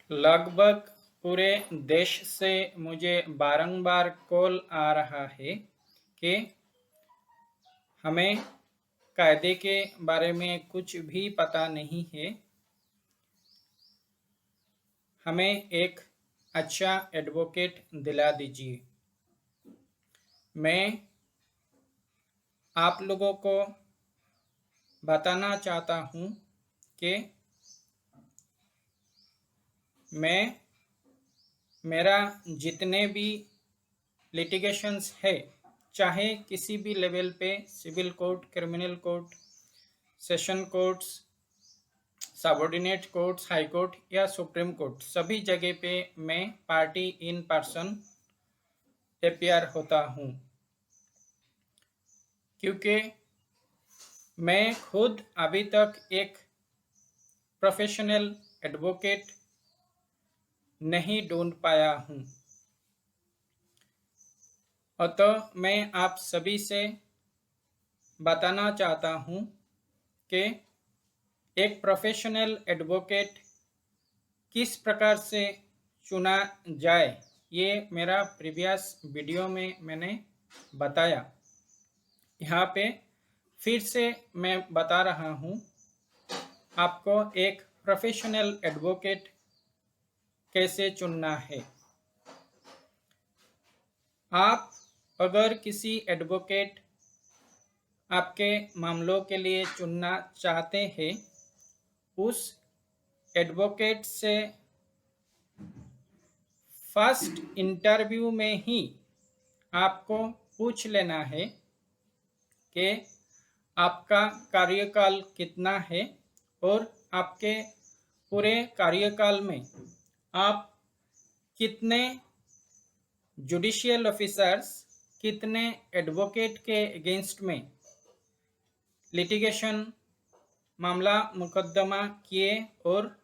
लगभग पूरे देश से मुझे बारंबार कॉल आ रहा है कि हमें कायदे के बारे में कुछ भी पता नहीं है। हमें एक अच्छा एडवोकेट दिला दीजिए। मैं आप लोगों को बताना चाहता हूँ कि मेरा जितने भी लिटिगेशंस है, चाहे किसी भी लेवल पे civil court, criminal court, session courts, subordinate courts, high court या सुप्रीम कोर्ट, सभी जगह पे मैं पार्टी इन पर्सन अपीयर होता हूँ, क्योंकि मैं खुद अभी तक एक प्रोफेशनल एडवोकेट नहीं ढूंढ पाया हूँ। अतः मैं आप सभी से बताना चाहता हूँ कि एक प्रोफेशनल एडवोकेट किस प्रकार से चुना जाए, ये मेरा प्रीवियस वीडियो में मैंने बताया। यहाँ पे फिर से मैं बता रहा हूँ, आपको एक प्रोफेशनल एडवोकेट कैसे चुनना है। आप अगर किसी एडवोकेट आपके मामलों के लिए चुनना चाहते हैं, उस एडवोकेट से फर्स्ट इंटरव्यू में ही आपको पूछ लेना है कि आपका कार्यकाल कितना है और आपके पूरे कार्यकाल में आप कितने जुडिशियल ऑफिसर्स, कितने एडवोकेट के अगेंस्ट में लिटिगेशन, मामला, मुकदमा किए और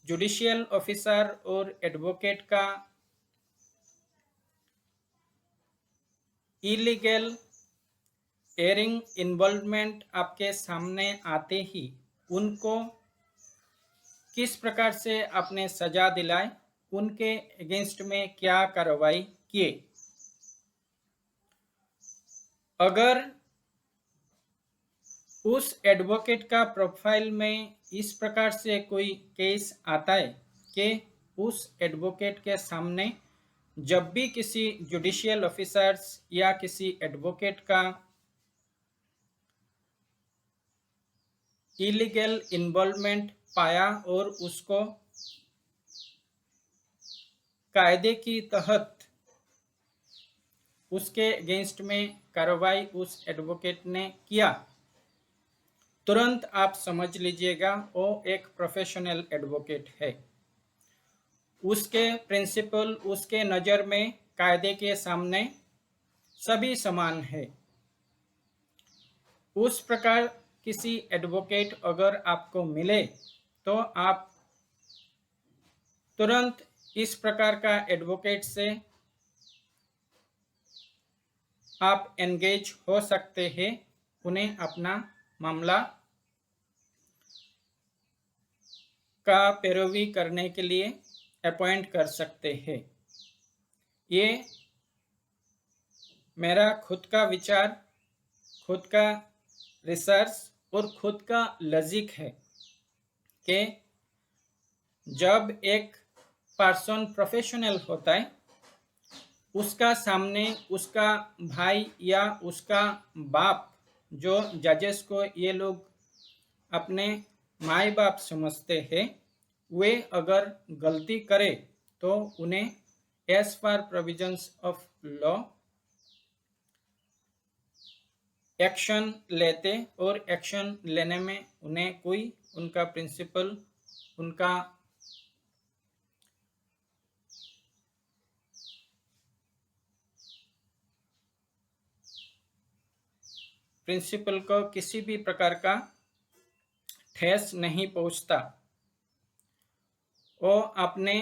जुडिशियल ऑफिसर और एडवोकेट का इलीगल एयरिंग इन्वॉल्वमेंट आपके सामने आते ही उनको किस प्रकार से आपने सजा दिलाए, उनके अगेंस्ट में क्या कार्रवाई किए। अगर उस एडवोकेट का प्रोफाइल में इस प्रकार से कोई केस आता है कि उस एडवोकेट के सामने जब भी किसी जुडिशियल ऑफिसर्स या किसी एडवोकेट का इलीगल इन्वॉल्वमेंट पाया और उसको कायदे की तहत उसके अगेंस्ट में कार्रवाई उस एडवोकेट ने किया, तुरंत आप समझ लीजिएगा वो एक प्रोफेशनल एडवोकेट है। उसके प्रिंसिपल, उसके नज़र में कायदे के सामने सभी समान है। उस प्रकार किसी एडवोकेट अगर आपको मिले तो आप तुरंत इस प्रकार का एडवोकेट से आप एंगेज हो सकते हैं, उन्हें अपना मामला का पैरवी करने के लिए अपॉइंट कर सकते हैं। ये मेरा खुद का विचार, खुद का रिसर्च और खुद का लॉजिक है कि जब एक पर्सन प्रोफेशनल होता है, उसका सामने उसका भाई या उसका बाप, जो जजेस को ये लोग अपने माई बाप समझते हैं, वे अगर गलती करे तो उन्हें as per provisions of law action लेते और एक्शन लेने में उन्हें कोई उनका प्रिंसिपल, उनका प्रिंसिपल को किसी भी प्रकार का ठेस नहीं पहुंचता। वो अपने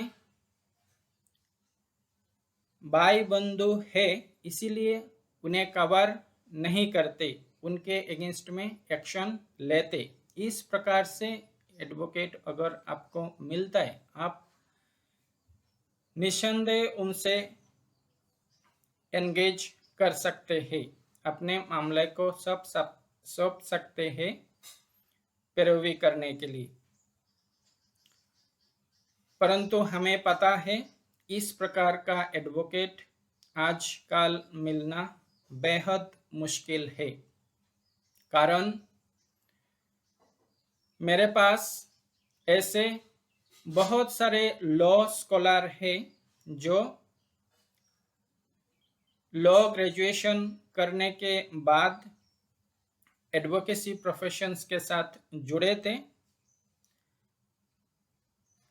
भाई बंधु है, इसीलिए उन्हें कवर नहीं करते, उनके अगेंस्ट में एक्शन लेते। इस प्रकार से एडवोकेट अगर आपको मिलता है, आप निस्संदेह उनसे एंगेज कर सकते हैं, अपने मामले को सौंप सकते हैं पैरवी करने के लिए। परंतु हमें पता है इस प्रकार का एडवोकेट आजकल मिलना बेहद मुश्किल है। कारण मेरे पास ऐसे बहुत सारे लॉ स्कॉलर हैं जो लॉ ग्रेजुएशन करने के बाद एडवोकेसी प्रोफेशंस के साथ जुड़े थे,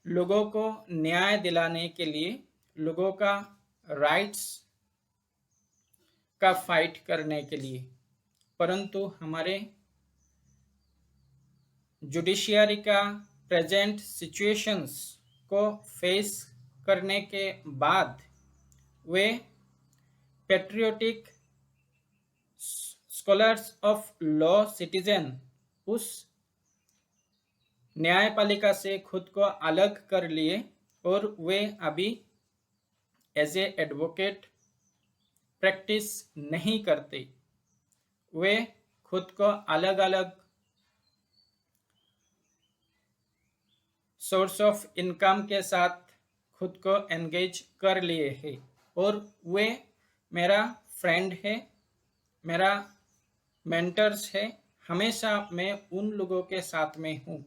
लोगों को न्याय दिलाने के लिए, लोगों का राइट्स का फाइट करने के लिए। परंतु हमारे जुडिशियरी का प्रेजेंट सिचुएशंस को फेस करने के बाद वे patriotic scholars of law citizen उस न्यायपालिका से खुद को अलग कर लिए और वे अभी एज ए एडवोकेट प्रैक्टिस नहीं करते। वे खुद को अलग अलग सोर्स ऑफ इनकम के साथ खुद को एंगेज कर लिए हैं और वे मेरा फ्रेंड है, मेरा मेंटर्स है। हमेशा मैं उन लोगों के साथ में हूँ।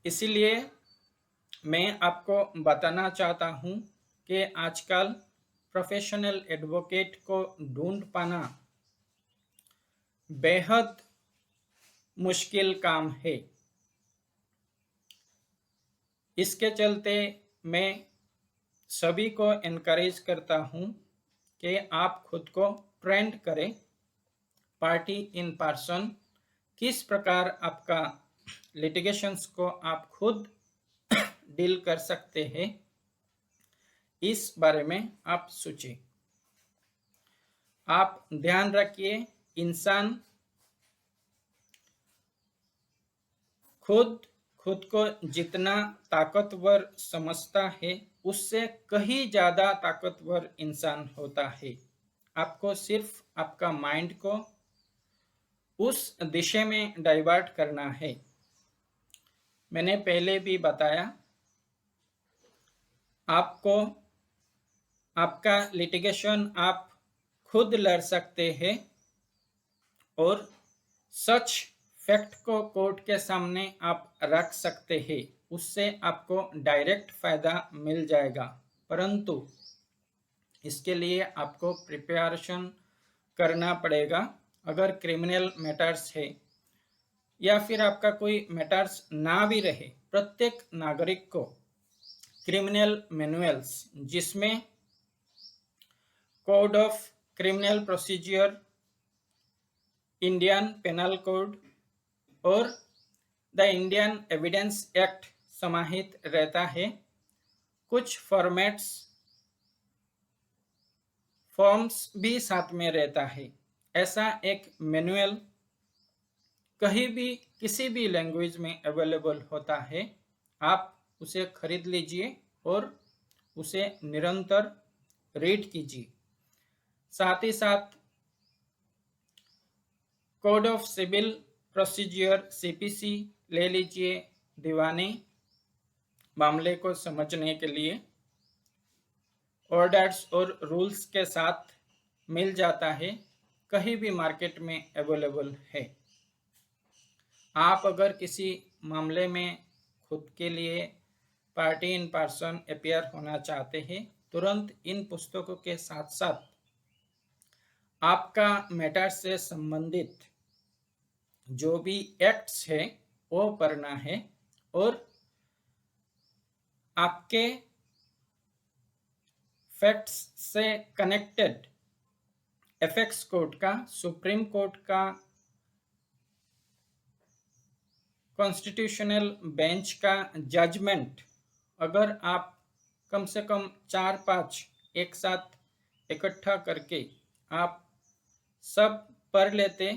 इसीलिए मैं आपको बताना चाहता हूँ कि आजकल प्रोफेशनल एडवोकेट को ढूंढ पाना बेहद मुश्किल काम है। इसके चलते मैं सभी को एनकरेज करता हूँ कि आप खुद को ट्रेंड करें, पार्टी इन पर्सन, किस प्रकार आपका लिटिगेशंस को आप खुद डील कर सकते हैं, इस बारे में आप सोचिए। आप ध्यान रखिए, इंसान खुद को जितना ताकतवर समझता है उससे कहीं ज़्यादा ताकतवर इंसान होता है। आपको सिर्फ आपका माइंड को उस दिशा में डाइवर्ट करना है। मैंने पहले भी बताया, आपको आपका लिटिगेशन आप खुद लड़ सकते हैं और सच फैक्ट को कोर्ट के सामने आप रख सकते हैं, उससे आपको डायरेक्ट फायदा मिल जाएगा। परंतु इसके लिए आपको प्रिपरेशन करना पड़ेगा। अगर क्रिमिनल मैटर्स है या फिर आपका कोई मैटर्स ना भी रहे, प्रत्येक नागरिक को क्रिमिनल मैनुअल्स, जिसमें code of criminal procedure, Indian penal code और द इंडियन एविडेंस एक्ट समाहित रहता है। कुछ फॉर्म्स भी साथ में रहता है। ऐसा एक मैनुअल कहीं भी किसी भी लैंग्वेज में अवेलेबल होता है। आप उसे खरीद लीजिए और उसे निरंतर रीड कीजिए। साथ ही साथ code of civil procedure CPC ले लीजिए, दीवानी मामले को समझने के लिए। ऑर्डर्स और रूल्स के साथ मिल जाता है, कहीं भी मार्केट में अवेलेबल है। आप अगर किसी मामले में खुद के लिए पार्टी इन पर्सन अपीयर होना चाहते हैं, तुरंत इन पुस्तकों के साथ साथ आपका मैटर से संबंधित जो भी एक्ट्स है वो पढ़ना है और आपके फैक्ट्स से कनेक्टेड एपेक्स कोर्ट का, सुप्रीम कोर्ट का, कॉन्स्टिट्यूशनल बेंच का जजमेंट, अगर आप कम से कम 4-5 एक साथ इकट्ठा करके आप सब पढ़ लेते,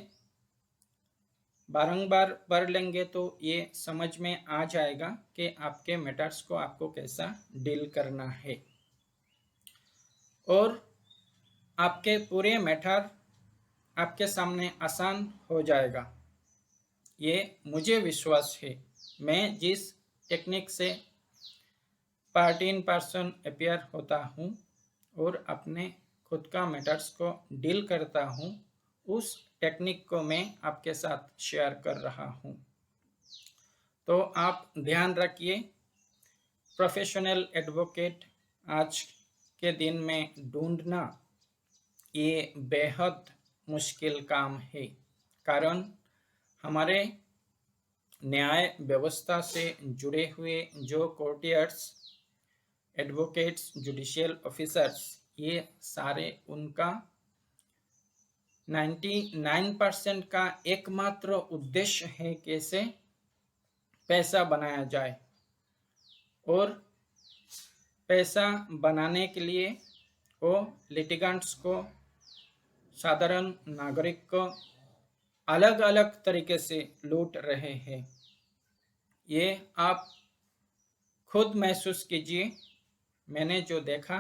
बारंबार पढ़ लेंगे तो ये समझ में आ जाएगा कि आपके मैटर्स को आपको कैसा डील करना है, और आपके पूरे मैटर आपके सामने आसान हो जाएगा। ये मुझे विश्वास है। मैं जिस टेक्निक से पार्ट इन पर्सन अपियर होता हूँ और अपने खुद का मैटर्स को डील करता हूँ, उस टेक्निक को मैं आपके साथ शेयर कर रहा हूँ। तो आप ध्यान रखिए, प्रोफेशनल एडवोकेट आज के दिन में ढूंढना ये बेहद मुश्किल काम है, कारण हमारे न्याय व्यवस्था से जुड़े हुए जो कोर्टियर्स, एडवोकेट्स, जुडिशियल ऑफिसर्स, ये सारे उनका 99% का एकमात्र उद्देश्य है कैसे पैसा बनाया जाए, और पैसा बनाने के लिए वो लिटिगेंट्स को, साधारण नागरिक को अलग अलग तरीके से लूट रहे हैं। ये आप खुद महसूस कीजिए। मैंने जो देखा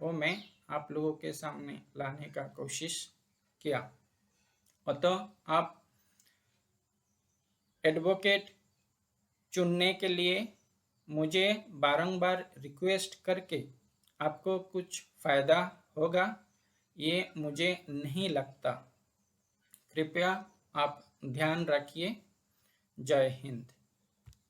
वो मैं आप लोगों के सामने लाने का कोशिश किया। अतः आप एडवोकेट चुनने के लिए मुझे बारंबार रिक्वेस्ट करके आपको कुछ फ़ायदा होगा, ये मुझे नहीं लगता। कृपया आप ध्यान रखिए। जय हिंद।